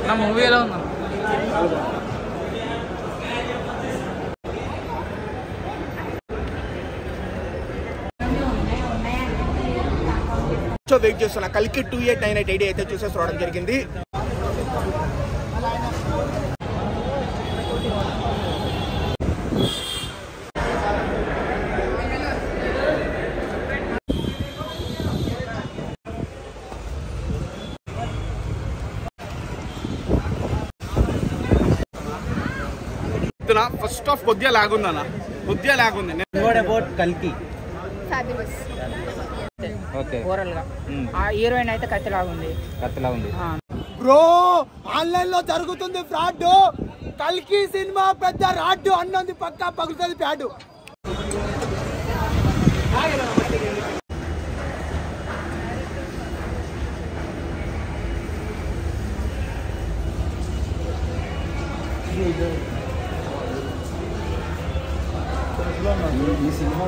నా మూవీ ఎలా ఉందా? వెయిట్ చేస్తున్నా. కల్కి 2898 అయితే చూసేసి రావడం జరిగింది. ఫస్ట్ ఆఫ్ కొద్దిగా లాగుందన్న, కొద్దిగా లాగుంది. కల్కి ఓవరాల్ గా ఆ హీరోయిన్ అయితే కత్తిలాగుంది. బ్రో ఆన్లైన్ లో జరుగుతుంది ఫ్రాడ్. కల్కి సినిమా పెద్ద రాడ్ అన్నది పక్కా పగులుతుంది ప్యాడ్. ఈ సినిమా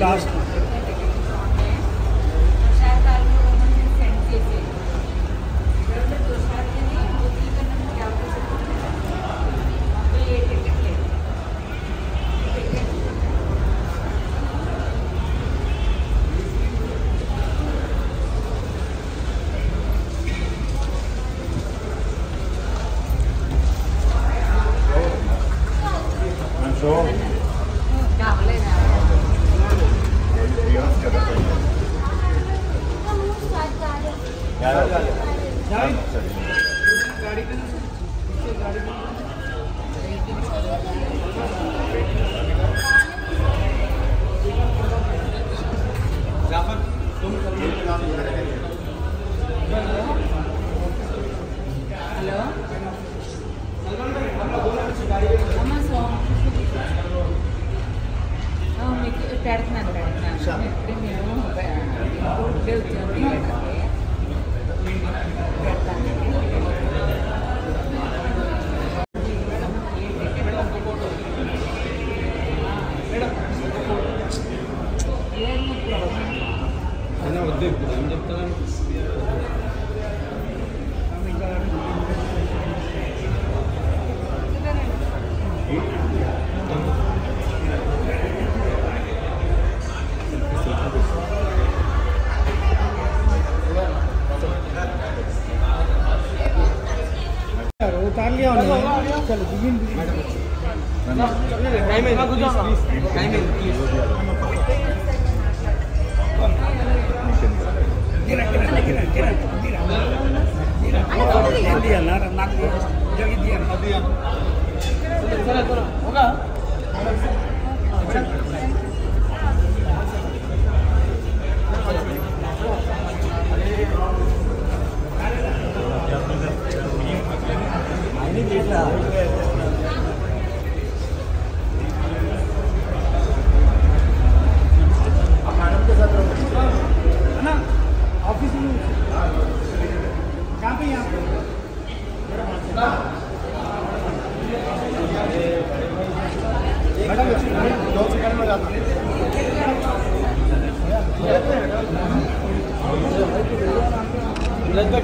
లాస్ట్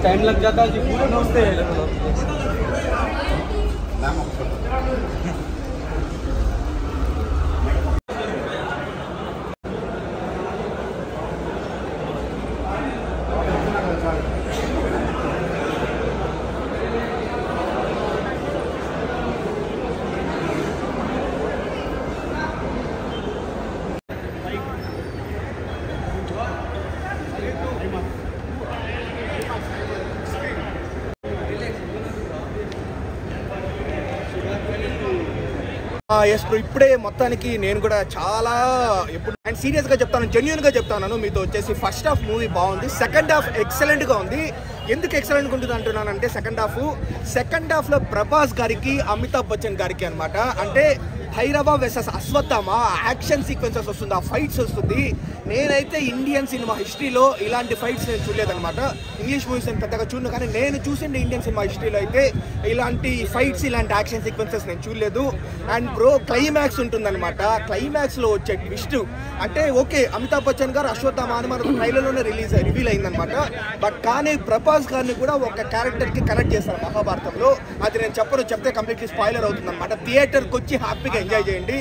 टाइम लग जाता है जी पूरा नमस्ते ఎస్ బ్రో, ఇప్పుడే మొత్తానికి నేను కూడా చాలా ఎప్పుడు అండ్ సీరియస్గా చెప్తాను, జెన్యూన్గా చెప్తాను మీతో వచ్చేసి ఫస్ట్ హాఫ్ మూవీ బాగుంది, సెకండ్ హాఫ్ ఎక్సలెంట్గా ఉంది. ఎందుకు ఎక్సలెంట్గా ఉంటుంది అంటున్నానంటే సెకండ్ హాఫ్లో ప్రభాస్ గారికి అమితాబ్ బచ్చన్ గారికి అనమాట. అంటే భైరవ వెసెస్ అశ్వత్థామ యాక్షన్ సీక్వెన్సెస్ వస్తుంది, ఆ ఫైట్స్ వస్తుంది. నేనైతే ఇండియన్ సినిమా హిస్టరీలో ఇలాంటి ఫైట్స్ నేను చూడలేదన్నమాట. ఇంగ్లీష్ మూవీస్ నేను పెద్దగా చూడను, కానీ నేను చూసిన ఇండియన్ సినిమా హిస్టరీలో అయితే ఇలాంటి ఫైట్స్, ఇలాంటి యాక్షన్ సీక్వెన్సెస్ నేను చూడలేదు. అండ్ బ్రో క్లైమాక్స్ ఉంటుందన్నమాట. క్లైమాక్స్లో వచ్చే ట్విస్ట్ అంటే ఓకే, అమితాబ్ బచ్చన్ గారు అశ్వత్థామ అని మనకు ట్రైలర్లోనే రివీల్ అయిందనమాట. బట్ కానీ ప్రభాస్ గారిని కూడా ఒక క్యారెక్టర్కి కనెక్ట్ చేస్తారు మహాభారతంలో. అది నేను చెప్తే కంప్లీట్లీ స్పాయిలర్ అవుతుంది అనమాట. థియేటర్కి వచ్చి హ్యాపీగా ఎంజాయ్ చేయండి.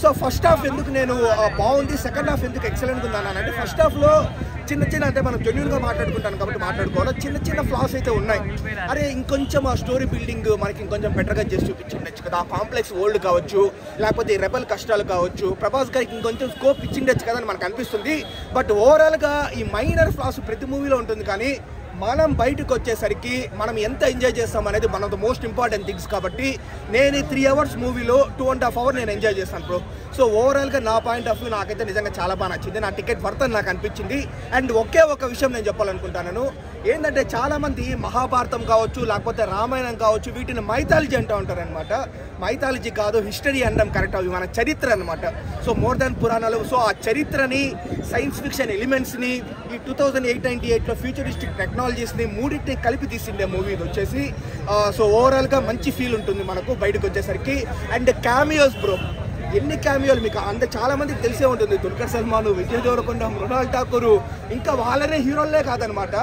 సో ఫస్ట్ హాఫ్ ఎందుకు నేను బాగుంది, సెకండ్ హాఫ్ ఎందుకు ఎక్సలెంట్గా ఉందన్నానంటే, ఫస్ట్ హాఫ్లో చిన్న అంటే మనం జెన్యూన్గా మాట్లాడుకుంటాను కాబట్టి మాట్లాడుకోవాలి, చిన్న ఫ్లాస్ అయితే ఉన్నాయి. అరే ఇంకొంచెం ఆ స్టోరీ బిల్డింగ్ మనకి ఇంకొంచెం బెటర్గా చేసి చూపించిండొచ్చు కదా. ఆ కాంప్లెక్స్ వరల్డ్ కావచ్చు, లేకపోతే ఈ రెబల్ కష్టాలు కావచ్చు, ప్రభాస్ గారికి ఇంకొంచెం స్కోప్ ఇచ్చిండొచ్చు కదా అని మనకు అనిపిస్తుంది. బట్ ఓవరాల్గా ఈ మైనర్ ఫ్లాస్ ప్రతి మూవీలో ఉంటుంది, కానీ మనం బయటకు వచ్చేసరికి మనం ఎంత ఎంజాయ్ చేస్తాం అనేది one of the most important things. కాబట్టి నేను 3 hours మూవీలో 2.5 hours నేను ఎంజాయ్ చేస్తాను బ్రో. సో ఓవరాల్గా నా పాయింట్ ఆఫ్ వ్యూ నాకైతే నిజంగా చాలా బాగా నచ్చింది. నా టికెట్ వర్త్ అని నాకు అనిపించింది. అండ్ ఒకే ఒక విషయం నేను చెప్పాలనుకుంటాను, ఏంటంటే చాలామంది మహాభారతం కావచ్చు, లేకపోతే రామాయణం కావచ్చు, వీటిని మైథాలజీ అంటూ ఉంటారనమాట. మైథాలజీ కాదు, హిస్టరీ అనడం కరెక్ట్. అవి మన చరిత్ర అనమాట. సో మోర్ దాన్ పురాణాలు. సో ఆ చరిత్రని, సైన్స్ ఫిక్షన్ ఎలిమెంట్స్ని, ఈ 2898లో ఫ్యూచరిస్టిక్ టెక్నాలజీస్ని మూడింటిని కలిపి తీసిండే మూవీ ఇది వచ్చేసి. సో ఓవరాల్గా మంచి ఫీల్ ఉంటుంది మనకు బయటకు వచ్చేసరికి. అండ్ క్యామియోస్ బ్రో, ఎన్ని క్యామియోలు మీకు చాలా మందికి తెలిసే ఉంటుంది. దుల్కర్ సల్మాన్, విజయ్ దేవరకొండ, మృణాల్ ఠాకూర్, ఇంకా వాళ్ళనే హీరోలే కాదనమాట,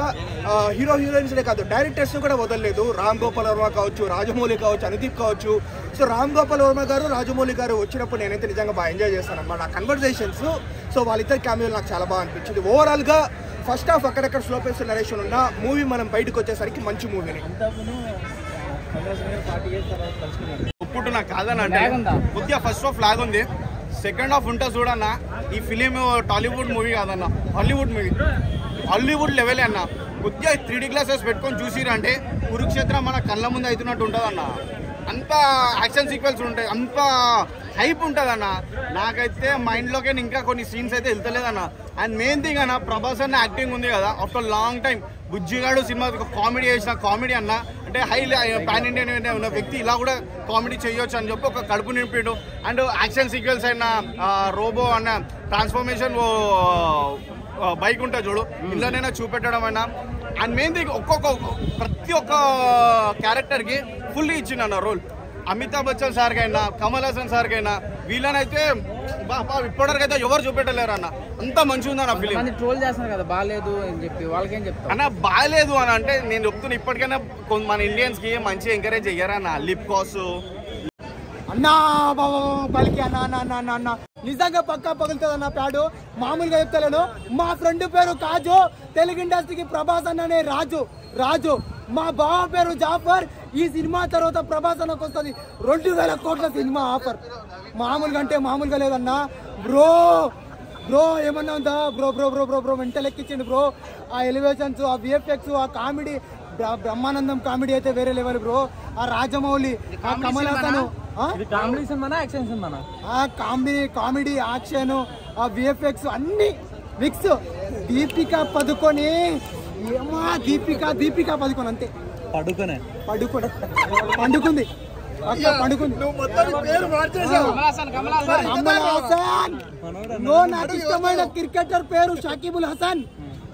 హీరోయిన్స్నే కాదు, డైరెక్టర్స్ని కూడా వదలలేదు. రామ్ గోపాల్ వర్మ కావచ్చు, రాజమౌళి కావచ్చు, అనుదీప్ కావచ్చు. సో రామ్ గోపాల్ వర్మ గారు, రాజమౌళి గారు వచ్చినప్పుడు నేనైతే నిజంగా బాగా ఎంజాయ్ చేస్తాను అనమాట ఆ కన్వర్జేషన్స్. సో వాళ్ళిద్దరు క్యామియోలు నాకు చాలా బాగా అనిపించింది. ఓవరాల్గా ఫస్ట్ హాఫ్ అక్కడక్కడ స్లో పేస్ నరేషన్ ఉన్న మూవీ మనం బయటకు వచ్చేసరికి మంచి మూవీని. ఒప్పుడు నాకు కాదని అంటే కొద్దిగా ఫస్ట్ హాఫ్ లాగ్ ఉంది, సెకండ్ హాఫ్ ఉంటుంది చూడన్న. ఈ ఫిలిం టాలీవుడ్ మూవీ కాదన్న, హాలీవుడ్ మూవీ, హాలీవుడ్ లెవెల్ అన్న. కొద్దిగా 3D గ్లాసెస్ పెట్టుకొని చూసిరంటే కురుక్షేత్రం మన కళ్ళ ముందు అవుతున్నట్టు ఉంటుంది అన్న. అంత యాక్షన్ సీక్వెన్స్ ఉంటాయి, అంత హైప్ ఉంటుంది అన్న. నాకైతే మైండ్లోకి ఇంకా కొన్ని సీన్స్ అయితే వెళ్తలేదన్న. అండ్ మెయిన్ థింగ్ అన్న, ప్రభాస్ అన్న యాక్టింగ్ ఉంది కదా, ఆఫ్టర్ లాంగ్ టైం బుజ్జిగాడు సినిమా కామెడీ చేసిన కామెడీ అన్న. అంటే పాన్ ఇండియన్ ఉన్న వ్యక్తి ఇలా కూడా కామెడీ చేయొచ్చు అని చెప్పి ఒక కడుపు నింపిడు. అండ్ యాక్షన్ సీక్వెన్స్ అయిన రోబో అన్న ట్రాన్స్ఫర్మేషన్ బైక్ ఉంటుంది చూడు, ఇందులోనైనా చూపెట్టడం అయినా. అండ్ మెయిన్ థింగ్ ప్రతి ఒక్క క్యారెక్టర్కి ఫుల్ ఇచ్చిండు అన్న రోల్. అమితాబ్ బచ్చన్ సార్కైనా, కమల్ హాసన్ సార్కైనా, వీళ్ళనైతే ఇప్పటివరకు అయితే ఎవరు చూపెట్టలేరు అన్న. అంత మంచిగా ఉంది అన్న ఫిలిం. ట్రోల్ చేస్తున్నారు కదా బాగాలేదు అని చెప్పి, వాళ్ళకేం చెప్తారు అన్న? బాగాలేదు అని అంటే నేను చెప్తున్నా, ఇప్పటికైనా మన ఇండియన్స్ కి మంచి ఎంకరేజ్ చెయ్యారన్న. లిప్ కాస్ అన్నా బాబా పలికి అన్న నిజంగా పక్కా పగులుతుంది అన్న ప్యాడు. మామూలుగా చెప్తలేను. మా ఫ్రెండ్ పేరు కాజు, తెలుగు ఇండస్ట్రీకి ప్రభాస్ అన్ననే రాజు. మా బావ పేరు జాఫర్. ఈ సినిమా తర్వాత ప్రభాస్ అన్నకు వస్తుంది 2000 కోట్ల సినిమా ఆఫర్. మామూలుగా అంటే మామూలుగా లేదన్నా. బ్రో ఏమన్నా ఉందా బ్రో మెంటల్ ఎక్కించండి బ్రో. ఆ ఎలివేషన్స్, ఆ విఎఫ్ఎక్స్, ఆ కామెడీ, బ్రహ్మానందం కామెడీ అయితే వేరే లెవెల్ బ్రో. ఆ రాజమౌళి, ఆ కమల్ హాసన్, కామెడీ, యాక్షన్, ఆ విఎఫ్ఎక్స్ అన్ని మిక్స్. దీపికా పదుకొని ఏమా దీపికా పదుకొని అంతే పండుకుంది. నాకు ఇష్టమైన క్రికెటర్ పేరు షకీబుల్ హసన్.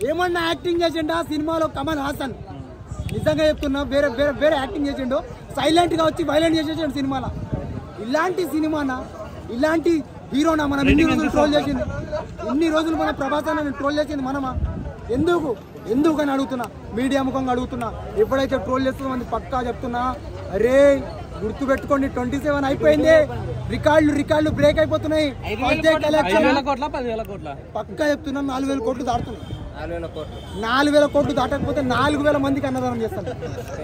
ఏమన్నా యాక్టింగ్ చేసిండా సినిమాలో కమల్ హాసన్? నిజంగా చెప్తున్నా, వేరే యాక్టింగ్ చేసిండు. సైలెంట్ గా వచ్చి వైలెంట్ చేసేసాడు సినిమాలో. ఇలాంటి సినిమానా, ఇలాంటి హీరోనా మనం ఇన్ని రోజులు ట్రోల్ చేసింది? ఇన్ని రోజులు మన ప్రభాస్ అన్న ట్రోల్ చేసింది మనమా? ఎందుకు అని అడుగుతున్నా, మీడియా ముఖంగా అడుగుతున్నా. ఎప్పుడైతే ట్రోల్ చేస్తుందో మంది పక్కా చెప్తున్నా, అరే గుర్తు పెట్టుకోండి, 27 అయిపోయింది. రికార్డులు బ్రేక్ అయిపోతున్నాయి. పక్కా చెప్తున్నా, 4000 కోట్లు దాటుతున్నాయి. 4000 కోట్లు దాటకపోతే 4000 మందికి అన్నదానం చేస్తాను.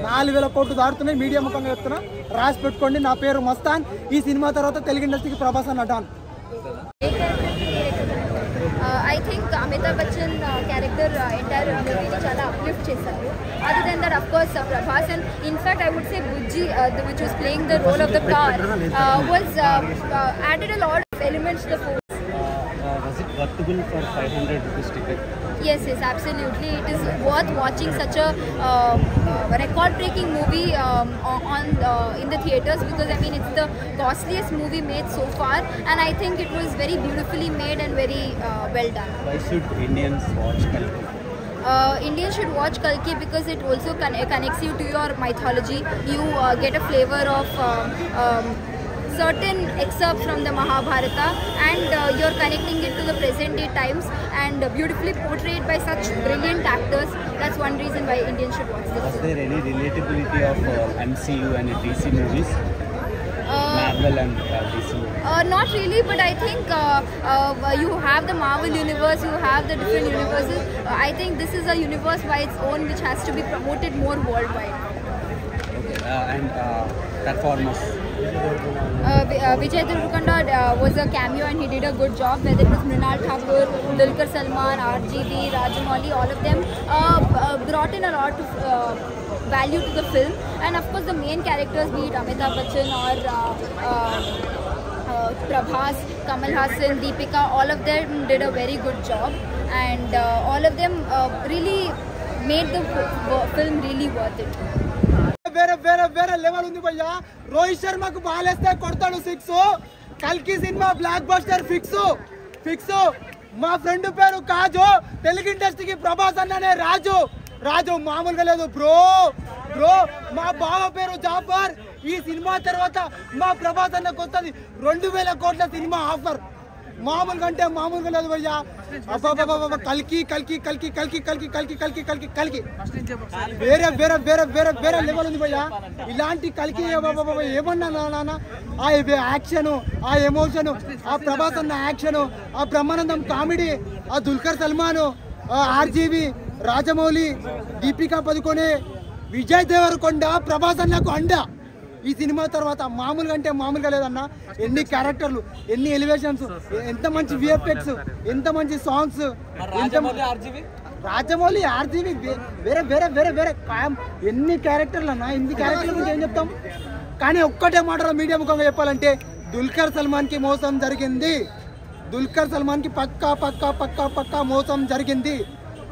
4000 కోట్లు దాటుతున్నాయి. మీడియా ముఖంగా చెప్తున్నా, రాసి పెట్టుకోండి. నా పేరు మస్తాన్. ఈ సినిమా తర్వాత తెలుగు ఇండస్ట్రీకి ప్రభాస్ అన్న don. I think Amitabh Bachchan character entire movie chala uplift chesaru. Other than that, of course, Prabhas, and in fact I would say Bujji, which was playing the role of the car, was added a lot of elements to the force. worthable for 500 rupees ticket? Yes, absolutely. It is worth watching such a record-breaking movie in the theaters, because I mean it's the costliest movie made so far, and I think it was very beautifully made and very well done. Why should Indians watch Kalki? Indians should watch Kalki because it also connects you to your mythology. You get a flavor of certain excerpts from the Mahabharata, and you're connecting it to the present day times, and beautifully portrayed by such brilliant actors. That's one reason why Indians should watch this. Is there any relatability of MCU and DC movies? Marvel and DC movies? Not really, but I think you have the Marvel universe, you have the different universes. I think this is a universe by its own which has to be promoted more worldwide. Okay, and performers? Vijay Deverakonda was a cameo and he did a good job, whether it was Mrinal Thakur, Dulquer Salmaan, RGB, Rajamouli, all of them brought in a lot of value to the film. And of course the main characters, be it Amitabh Bachchan or Prabhas, Kamal Haasan, Deepika, all of them did a very good job, and all of them really made the film really worth it. వేరే వేరే వేరే level ఉంది భయ్యా. రోహిత్ శర్మకు బాలేస్తే కొడతాడు 6. కల్కి cinema block buster fix. మా friend పేరు కాజు, తెలుగు ఇండస్ట్రీకి ప్రభాస్ అన్ననే రాజు మామూలుగా లేదు బ్రో. మా బావ పేరు జాఫర్. ఈ సినిమా తర్వాత మా ప్రభాస్ అన్నకు వస్తుంది 2000 కోట్ల సినిమా ఆఫర్. మామూలుగా అంటే మామూలుగా లేదు భయ్యా. కల్కి వేరే వేరే వేరే వేరే వేరే లెవెల్ ఉంది భయ్యా. ఇలాంటి కల్కి ఏమన్నా నాన్న, ఆ యాక్షన్, ఆ ఎమోషన్, ఆ ప్రభాస్ అన్న యాక్షన్, ఆ బ్రహ్మానందం కామెడీ, ఆ దుల్కర్ సల్మాన్, ఆర్జీవి, రాజమౌళి, దీపికా పదుకొనే, విజయ్ దేవరకొండ, ప్రభాస్ అన్నకు అండ. ఈ సినిమా తర్వాత మామూలుగా అంటే మామూలుగా లేదన్న. ఎన్ని క్యారెక్టర్లు, ఎన్ని ఎలివేషన్స్, ఎంత మంచి విఎఫ్ఎక్స్, ఎంత మంచి సాంగ్స్. రాజమౌళి, ఆర్జీవి, వేరే వేరే వేరే వేరే ఎన్ని క్యారెక్టర్లు అన్న. ఎన్ని క్యారెక్టర్ల గురించి ఏం చెప్తాం. కానీ ఒక్కటే మాటలో మీడియా ముఖంగా చెప్పాలంటే దుల్కర్ సల్మాన్కి మోసం జరిగింది. పక్కా మోసం జరిగింది.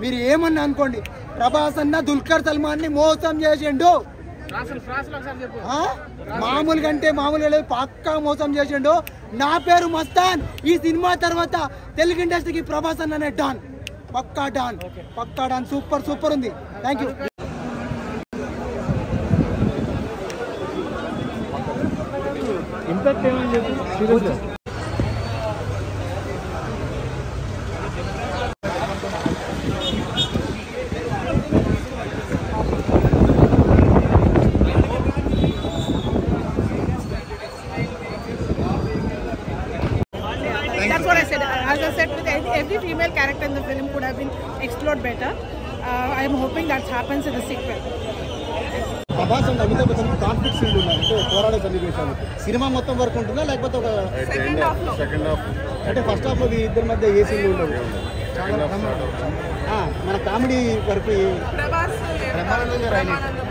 మీరు ఏమన్నా అనుకోండి, ప్రభాస్ అన్న దుల్కర్ సల్మాన్ని మోసం చేసిండు. మామూలుగా అంటే మామూలుగా లేదు, పక్కా మోసం చేసిండు. నా పేరు మస్తాన్. ఈ సినిమా తర్వాత తెలుగు ఇండస్ట్రీకి ప్రభాస్ అన్ననే డాన్. పక్కా డాన్. సూపర్ ఉంది. Thank you. ఇంపాక్ట్ ఏమని చెప్పి That's what I said. As I said, with every female character in the film could have been explored better. I am hoping that happens in the sequel. Prabhas and Amitabh Bachchan conflict సీన్లు ఉన్నాయి, అంటే పోరాడే సన్నివేశాలు cinema మొత్తం వరకు ఉంటుందా, లేకపోతే ఒక సెకండ్ హాఫ్ అంటే ఫస్ట్ హాఫ్ లో ఇద్దరి మధ్య ఏ సీన్లు ఉండవు? మన కామెడీ వరకు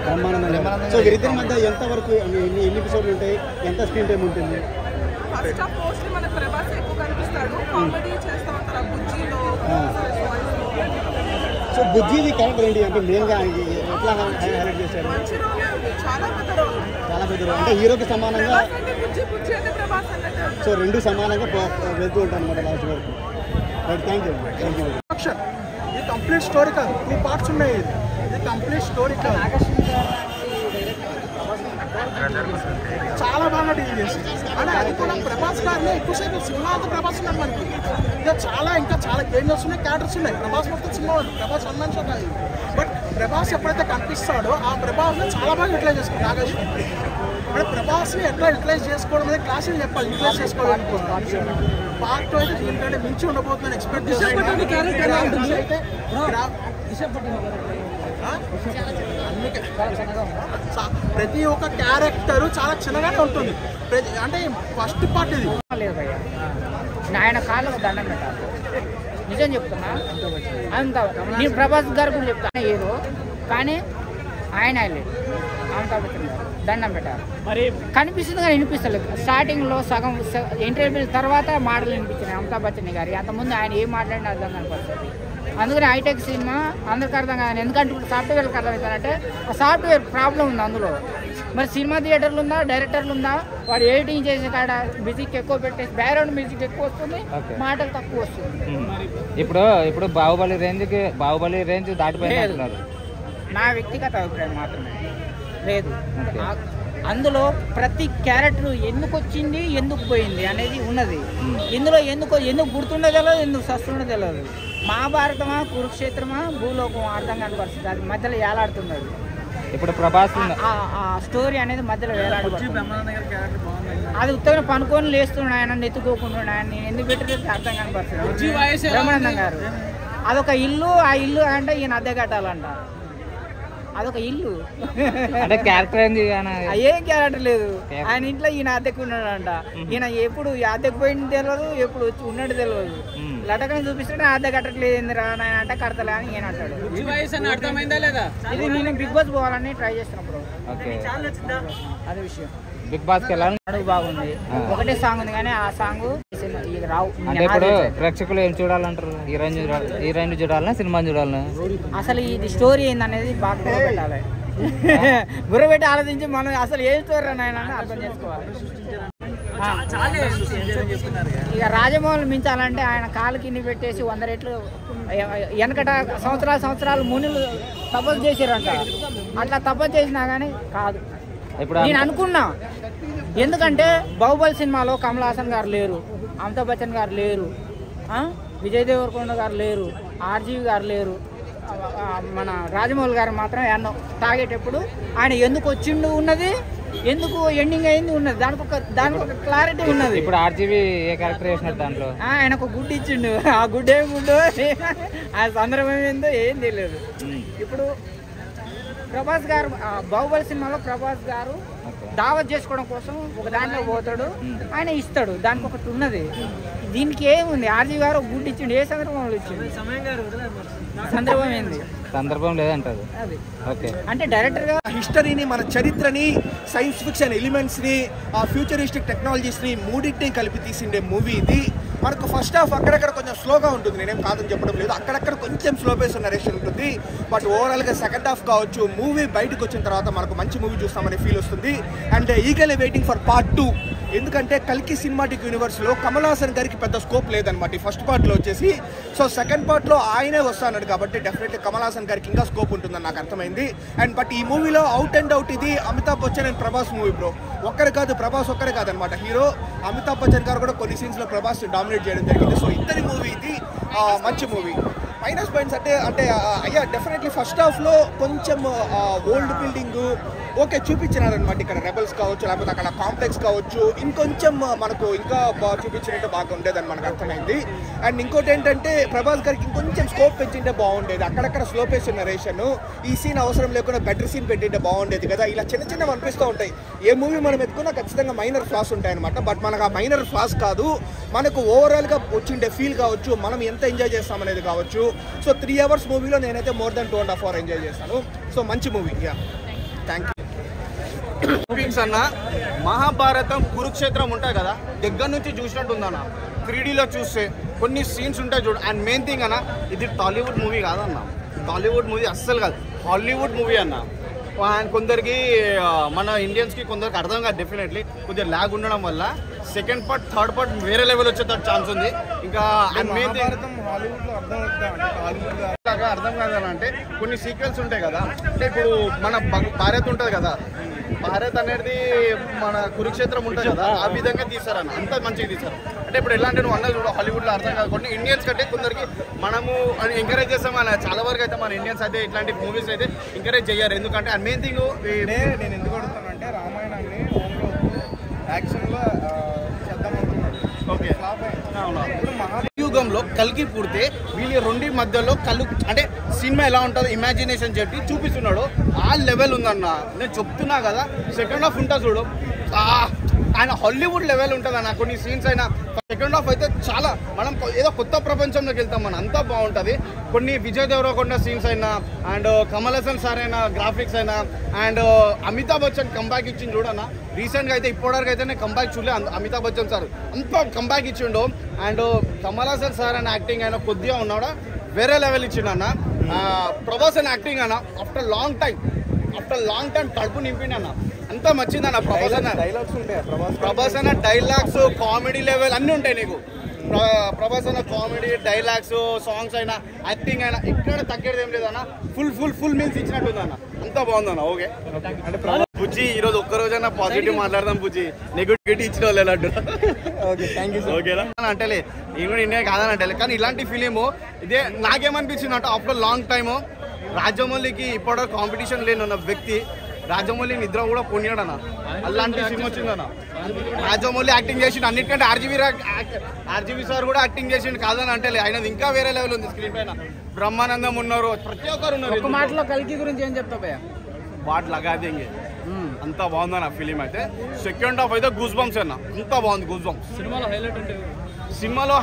బ్రహ్మానందం. సో వీరిద్దరి మధ్య ఎంత వరకు ఎన్ని ఎపిసోడ్లు ఉంటాయి, ఎంత స్క్రీన్ టైం ఉంటుంది? ఫస్ట్ హాఫ్ మోస్ట్లీ మనకు ప్రభాస్ ఎక్కువ కనిపిస్తాడు, కామెడీ చేస్తూ ఉంటారు బుజ్జిలో. సో బుజ్జిది క్యారెక్టర్ ఏంటి అంటే మెయిన్గా ఎట్లా హైలైట్ చేశారు? చాలా పెద్ద రోల్, అంటే హీరోకి సమానంగా. బుజ్జి అంటే ప్రభాస్ అన్నట్టు. సో రెండు సమానంగా వెళ్తూ ఉంటాను అనమాట లాస్ట్ వరకు. Right, thank you. ఇది కంప్లీట్ స్టోరీ కాదు, 2 పార్ట్స్ ఉన్నాయి. ఇది కంప్లీట్ స్టోరీ కాదు, చాలా బాగా డీల్ చేసి. అంటే అది కూడా ప్రభాస్ గారిని ఎక్కువసేపు సినిమా అంతా ప్రభాస్ ఉన్నారు మనకి. ఇంకా చాలా చేంజెస్ ఉన్నాయి, క్యారెక్టర్స్ ఉన్నాయి. ప్రభాస్ మొత్తం సినిమా ఉంది, ప్రభాస్ వన్ మ్యాన్ షో కాదు. బట్ ప్రభాస్ ఎప్పుడైతే కనిపిస్తాడో ఆ ప్రభాస్ని చాలా బాగా యూటిలైజ్ చేసుకుంటాడు నాగేష్. అంటే ప్రభాస్ని ఎట్లా యూటిలైజ్ చేసుకోవడం అనేది క్లాసులు చెప్పాలి. యూటిలైజ్ చేసుకోవాలి పార్ట్ అయితే దీనికంటే మించి ఉండబోతుందని ఎక్స్పెక్ట్ చేస్తాను. ప్రతి ఒక్క క్యారెక్టర్ చాలా చిన్నగానే ఉంటుంది. అంటే ఫస్ట్ పార్ట్ ఇది లేదు భయ్య, ఆయన కాళ్ళకు దండం పెట్టాలి. నిజం చెప్తున్నా, అంత నేను ప్రభాస్ గారు కూడా చెప్తాను ఏదో, కానీ ఆయన లేదు. అమితాబ్ బచ్చన్ గారు దండం పెట్టారు. మరి కనిపిస్తుంది కానీ వినిపిస్తలేదు. స్టార్టింగ్లో సగం ఇంటర్వ్యూ తర్వాత మాటలు వినిపించినాయి అమితాబ్ బచ్చన్ గారి. అంతకుముందు ఆయన ఏం మాట్లాడినా అర్థం కనిపిస్తుంది. అందుకని హైటెక్ సినిమా అందరికి అర్థం కాదు. ఎందుకంటే ఇప్పుడు సాఫ్ట్వేర్కి అర్థమవుతారంటే ఆ సాఫ్ట్వేర్ ప్రాబ్లం ఉంది అందులో. మరి సినిమా థియేటర్లు ఉందా, డైరెక్టర్లు ఉందా, వాడు ఎడిటింగ్ చేసే కాడ మ్యూజిక్ ఎక్కువ పెట్టేసి బ్యాక్గ్రౌండ్ మ్యూజిక్ ఎక్కువ వస్తుంది, మాటలు తక్కువ వస్తుంది. ఇప్పుడు బాహుబలి రేంజ్ దాటిపోయినారు నా వ్యక్తిగత అభిప్రాయం మాత్రమే. లేదు, అందులో ప్రతి క్యారెక్టర్ ఎందుకు వచ్చింది, ఎందుకు పోయింది అనేది ఉన్నది. ఇందులో ఎందుకు గుర్తుండే తెలియదు, ఎందుకు సస్తుండే తెలియదు. మహాభారతమా, కురుక్షేత్రమా, భూలోకమా అర్థం కాని పరిస్థితి. అది మధ్యలో వేలాడుతున్నది. ఇప్పుడు ప్రభాస్ ఆ స్టోరీ అనేది మధ్యలో వేలాడుతుంది. అది ఉత్తరం పనుకొని లేస్తున్నాడు ఆయన, ఎత్తుకోకుండా ఆయన ఎందుకు పెట్టలేదు అర్థం కాని పరిస్థితి. బ్రహ్మానందం గారు అదొక ఇల్లు, ఆ ఇల్లు అంటే ఈయన అద్దె కట్టాలంట. అదొక ఇల్లు అంటే క్యారెక్టర్ ఏంది? ఏం క్యారెక్టర్ లేదు. ఆయన ఇంట్లో ఈయన అద్దెకు ఉన్నాడంట. ఈయన ఎప్పుడు అద్దెకు పోయింది తెలియదు, ఎప్పుడు వచ్చి ఉన్నట్టు తెలియదు. లటకని చూపిస్తుంటే అద్దె కట్టట్లేదు ఏందిరా ఆయన అంటే కడతలే అని ఈయన అంటాడు. ఇది నేను బిగ్ బాస్ పోవాలని ట్రై చేస్తున్నప్పుడు అదే విషయం. బిగ్ బాస్ కి వెళ్ళాలి బాగుంది. ఒకటే సాంగ్ ఉంది కానీ ఆ సాంగ్ రావు. అంటే ఇప్పుడు ప్రేక్షకులు ఏం చూడాలంటారు? హీరోయిన్ చూడాలన్నా, సినిమాని చూడాలన్నా? అసలు ఇది స్టోరీ ఏందనేది బాగా గుర్రపెట్టాలి. గుర్రపెట్టి ఆలోచించి మనం అసలు ఏ స్టోరీ అని అర్థం చేసుకోవాలి. ఇక రాజమౌళి మించాలంటే ఆయన కాలు కింది పెట్టేసి 100 రెట్లు వెనకట సంవత్సరాలు మునులు తపస్సు చేసారంట. అట్లా తపస్సు చేసినా కానీ కాదు. నేను అనుకున్నా, ఎందుకంటే బాహుబలి సినిమాలో కమల్ హాసన్ గారు లేరు, అమితాబ్ బచ్చన్ గారు లేరు, విజయ్ దేవరకొండ గారు లేరు, ఆర్జీవి గారు లేరు, మన రాజమౌళి గారు మాత్రం ఎన్నో తాగేటప్పుడు ఆయన ఎందుకు వచ్చిండు ఉన్నది, ఎందుకు ఎండింగ్ అయింది ఉన్నది, దానికి ఒక క్లారిటీ ఉన్నది. ఇప్పుడు ఆర్జీవి ఏ క్యారెక్టర్ చేసినట్టు దాంట్లో ఆయన ఒక గుడ్డు ఇచ్చిండు. ఆ గుడ్డు ఏమి గుడ్డు, ఆ సందర్భం ఏందో ఏం తెలియదు. ఇప్పుడు ప్రభాస్ గారు బాహుబలి సినిమాలో ప్రభాస్ గారు దావత్ చేసుకోవడం కోసం ఒక దాంట్లో పోతాడు, ఆయన ఇస్తాడు, దానికి ఒకటి ఉన్నది. దీనికి ఏముంది? ఆర్జీ గారు ఒక గుడ్డు ఇచ్చిండు, ఏ సందర్భంలో ఇచ్చిండు? సందర్భం ఏంది? సందర్భం లేదంటారు. ఓకే, అంటే డైరెక్టర్ గా హిస్టరీని, మన చరిత్రని, సైన్స్ ఫిక్షన్ ఎలిమెంట్స్ ని, ఆ ఫ్యూచరిస్టిక్ టెక్నాలజీస్ ని మూడింటిని కలిపి తీసిండే మూవీ ఇది. మనకు ఫస్ట్ హాఫ్ అక్కడక్కడ కొంచెం స్లోగా ఉంటుంది, నేనేం కాదని చెప్పడం లేదు. అక్కడక్కడ కొంచెం స్లో పేస్ నరేషన్ ఉంటుంది. బట్ ఓవరాల్గా సెకండ్ హాఫ్ కావచ్చు, మూవీ బయటకు వచ్చిన తర్వాత మనకు మంచి మూవీ చూస్తామనే ఫీల్ వస్తుంది. And ఈగలీ waiting for part 2. ఎందుకంటే కల్కి సినిమాటిక్ యూనివర్స్లో కమల్ హాసన్ గారికి పెద్ద స్కోప్ లేదనమాట ఈ ఫస్ట్ పార్ట్లో వచ్చేసి. సో సెకండ్ పార్ట్లో ఆయనే వస్తాడు కాబట్టి డెఫినెట్లీ కమల్ హాసన్ గారికి ఇంకా స్కోప్ ఉంటుందని నాకు అర్థమైంది. అండ్ బట్ ఈ మూవీలో అవుట్ అండ్ అవుట్ ఇది Amitabh Bachchan and Prabhas movie bro. ఒక్కరే కాదు, ప్రభాస్ ఒక్కరే కాదనమాట హీరో. అమితాబ్ బచ్చన్ గారు కూడా కొన్ని సీన్స్లో ప్రభాస్ డామినేట్ చేయడం జరిగింది. సో ఇద్దరి మూవీ ఇది మంచి మూవీ. మైనస్ పాయింట్స్ అంటే అయ్యా డెఫినెట్లీ ఫస్ట్ హాఫ్లో కొంచెం ఓల్డ్ బిల్డింగ్ ఓకే చూపించినారనమాట. ఇక్కడ రెబల్స్ కావచ్చు, లేకపోతే అక్కడ కాంప్లెక్స్ కావచ్చు, ఇంకొంచెం మనకు ఇంకా బాగా చూపించినట్టు బాగా ఉండేదని మనకు అర్థమైంది. అండ్ ఇంకోటి ఏంటంటే ప్రభాస్ గారికి ఇంకొంచెం స్కోప్ పెంచింటే బాగుండేది. అక్కడక్కడ స్లో పేస్ నరేషన్, ఈ సీన్ అవసరం లేకుండా బెటర్ సీన్ పెట్టింటే బాగుండేది కదా. ఇలా చిన్న చిన్నవి అనిపిస్తూ ఉంటాయి. ఏ మూవీ మనం ఎత్తుకున్నా ఖచ్చితంగా మైనర్ ఫ్లాస్ ఉంటాయన్నమాట. బట్ మనకు ఆ మైనర్ ఫ్లాస్ కాదు, మనకు ఓవరాల్గా వచ్చిండే ఫీల్ కావచ్చు, మనం ఎంత ఎంజాయ్ చేస్తామనేది కావచ్చు. సో 3 hours మూవీలో నేనైతే మోర్ దెన్ 2.5 hours ఎంజాయ్ చేస్తాను. సో మంచి మూవీ. Yeah, thank you. అన్న మహాభారతం, కురుక్షేత్రం ఉంటాయి కదా, దగ్గర నుంచి చూసినట్టు ఉందన్న. 3Dలో చూస్తే కొన్ని సీన్స్ ఉంటాయి చూడు. అండ్ మెయిన్ థింగ్ అన్న, ఇది టాలీవుడ్ మూవీ కాదన్న, టాలీవుడ్ మూవీ అస్సలు కాదు, హాలీవుడ్ మూవీ అన్న. అండ్ కొందరికి మన ఇండియన్స్కి కొందరికి అర్థం కాదు. డెఫినెట్లీ కొద్దిగా ల్యాగ్ ఉండడం వల్ల సెకండ్ పార్ట్, థర్డ్ పార్ట్ వేరే లెవెల్ వచ్చేటట్టు ఛాన్స్ ఉంది. ఇంకా మెయిన్ థింగ్ హాలీవుడ్లో అర్థం కాదంటే కొన్ని సీక్వెన్స్ ఉంటాయి కదా. అంటే ఇప్పుడు మన భారత్ ఉంటుంది కదా, భారత్ అనేది మన కురుక్షేత్రం ఉంటుంది కదా, ఆ విధంగా తీస్తారన్న. అంత మంచిగా తీస్తారు. అంటే ఇప్పుడు ఎలా అంటే నువ్వు అన్న చూడ హాలీవుడ్లో అర్థం కాదు. కొన్ని ఇండియన్స్ కంటే కొందరికి మనము ఎంకరేజ్ చేస్తాం అన్న. చాలా వరకు అయితే మన ఇండియన్స్ అయితే ఇట్లాంటి మూవీస్ అయితే ఎంకరేజ్ చేయరు. ఎందుకంటే అండ్ మెయిన్ థింగ్ నేను ఎందుకు అడుగుతానంటే రామాయణాన్ని యాక్షన్లో చేద్దామనుకున్నాడు. ఓకే, ఇప్పుడు మహాయుగంలో కల్కి పుడితే వీళ్ళ రెండు మధ్యలో అంటే సినిమా ఎలా ఉంటుందో ఇమాజినేషన్ చెప్పి చూపిస్తున్నాడు. ఆ లెవెల్ ఉందన్న. నేను చెప్తున్నా కదా, సెకండ్ హాఫ్ ఉంటా చూడు, ఆయన హాలీవుడ్ లెవెల్ ఉంటుంది అన్న. కొన్ని సీన్స్ అయినా సెకండ్ హాఫ్ అయితే చాలా మనం ఏదో కొత్త ప్రపంచంలోకి వెళ్తాం మనం, అంతా బాగుంటుంది. కొన్ని విజయ్ దేవరకొండ సీన్స్ అయినా అండ్ కమల్ హాసన్ సార్ అయినా గ్రాఫిక్స్ అయినా అండ్ అమితాబ్ బచ్చన్ కంబ్యాక్ ఇచ్చింది చూడన్న. రీసెంట్గా అయితే ఇప్పటివరకు అయితే నేను కంబ్యాక్ చూడలే అమితాబ్ బచ్చన్ సార్ అంతా కంబ్యాక్ ఇచ్చిండు. అండ్ కమల్ హాసన్ సార్ అని యాక్టింగ్ అయినా కొద్దిగా ఉన్నాడు, వేరే లెవెల్ ఇచ్చిండు అన్న. ప్రభాస్ అని యాక్టింగ్ అన్న ఆఫ్టర్ లాంగ్ టైం కడుపు నింపిండి అన్న, అంతా నచ్చిందన్న. ప్రభాస్ అన్న డైలాగ్స్ కామెడీ లెవెల్ అన్నీ ఉంటాయి నీకు. ప్రభాస్ అన్న కామెడీ డైలాగ్స్ సాంగ్స్ అయినా యాక్టింగ్ అయినా ఎక్కడ తగ్గేది ఏం లేదన్న. ఫుల్ మీల్స్ ఇచ్చినట్టుంది అన్న, అంతా బాగుందన్న. ఓకే అంటే బుజ్జి ఈరోజు ఒక్కరోజైనా పాజిటివ్ మాట్లాడదాం బుజ్జి, నెగిటివిటీ ఇచ్చిన వాళ్ళు అడ్డు. ఓకేనా అంటేలే నేను కూడా ఇండియా కాదని అంటే, కానీ ఇలాంటి ఫిలిము ఇదే నాకేమనిపించింది అంటే ఆఫ్టర్ లాంగ్ టైము రాజమౌళికి ఇప్పటివరకు కాంపిటీషన్ లేనున్న వ్యక్తి రాజమౌళి నిద్ర కూడా పొనియాడన్న. అలాంటి సినిమా వచ్చిందన్న. రాజమౌళి యాక్టింగ్ చేసిండు అన్నిటికంటే ఆర్జీవి సార్ కూడా యాక్టింగ్ చేసిండు కాదని అంటే ఆయనది ఇంకా వేరే లెవెల్ ఉంది స్క్రీన్ పైన. బ్రహ్మానందం ఉన్నారు, ప్రతి ఒక్కరు ఉన్నారు. మాటలో కల్కి గురించి ఏం చెప్తావు? వాట్ లగాదేంగే అంతా బాగుందన్న ఫిలిం అయితే. సెకండ్ హాఫ్ అయితే గూస్ బంప్స్ అన్న, అంతా బాగుంది గూస్ బంప్స్. సినిమాలో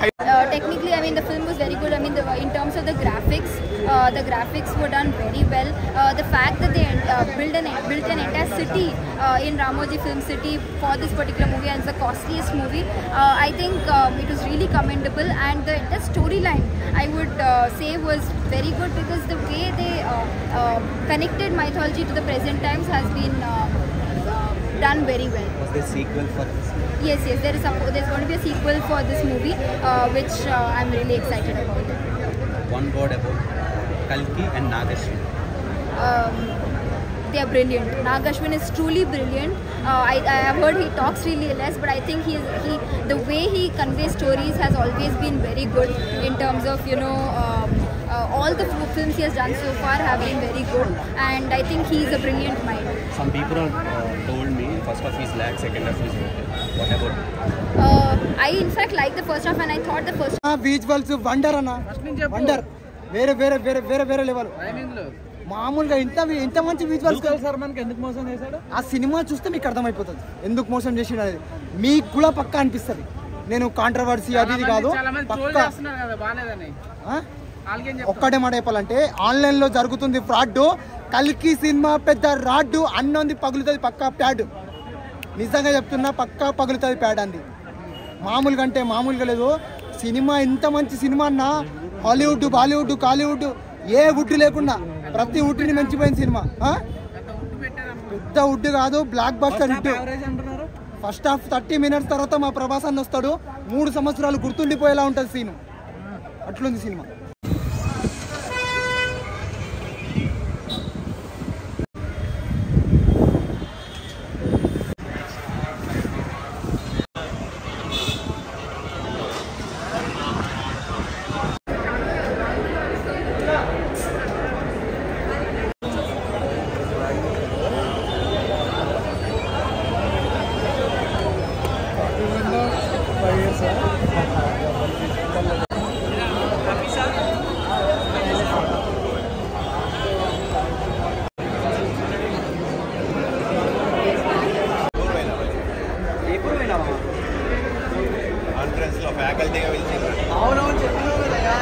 technically, I mean, the film was very good. I mean, in terms of the graphics were done very well. The fact that they built an entire city in Ramoji Film City for this particular movie, and it's the costliest movie, I think it was really commendable. And the storyline, I would say, was very good, because the way they connected mythology to the present times has been done very well. Was there a sequel for this? Yes, there's going to be a sequel for this movie, which I'm really excited about. One word about Kalki and Nagashwin. They are brilliant. Nagashwin is truly brilliant. I have heard he talks really less, but I think the way he conveys stories has always been very good in terms of, all the films he has done so far have been very good, and I think he is a brilliant mind. Some people have told me first half is lag, second half is okay. What about? I in fact like the first half, and I thought the first. Visuals wonder అన్న, wonder. వేరే level. మామూలుగా ఇంత మంచి visuals sir మనకి ఎందుకు మోసం చేశాడు? ఆ సినిమా చూస్తే మీకు అర్థమైపోతుంది ఎందుకు మోసం చేసిండు అనేది. మీకు కూడా పక్కా అనిపిస్తుంది. నేను కాంట్రవర్సీ అది కాదు, ఒక్కటే మాట చెప్పాలంటే ఆన్లైన్లో జరుగుతుంది ఫ్రాడ్. కల్కి సినిమా పెద్ద రాడ్డు అన్నది పగులుతుంది పక్కా ప్యాడ్. నిజంగా చెప్తున్నా, పక్కా పగులుతుంది ప్యాడ్ అంది. మామూలుగా అంటే మామూలుగా లేదు. సినిమా ఇంత మంచి సినిమా అన్న, హాలీవుడ్ బాలీవుడ్ కాలీవుడ్ ఏ వుడ్ లేకుండా ప్రతి వుడ్ని మించిపోయిన సినిమా. పెద్ద వుడ్ కాదు, blockbuster hit. First half 30 minutes తర్వాత మా ప్రభాస్ అన్న వస్తాడు. 3 సంవత్సరాలు గుర్తుండిపోయేలా ఉంటుంది సీను. అట్లుంది సినిమా. ఫ్యాకల్టీగా పిలిచింది. అవునవును చెప్పినావు కదా.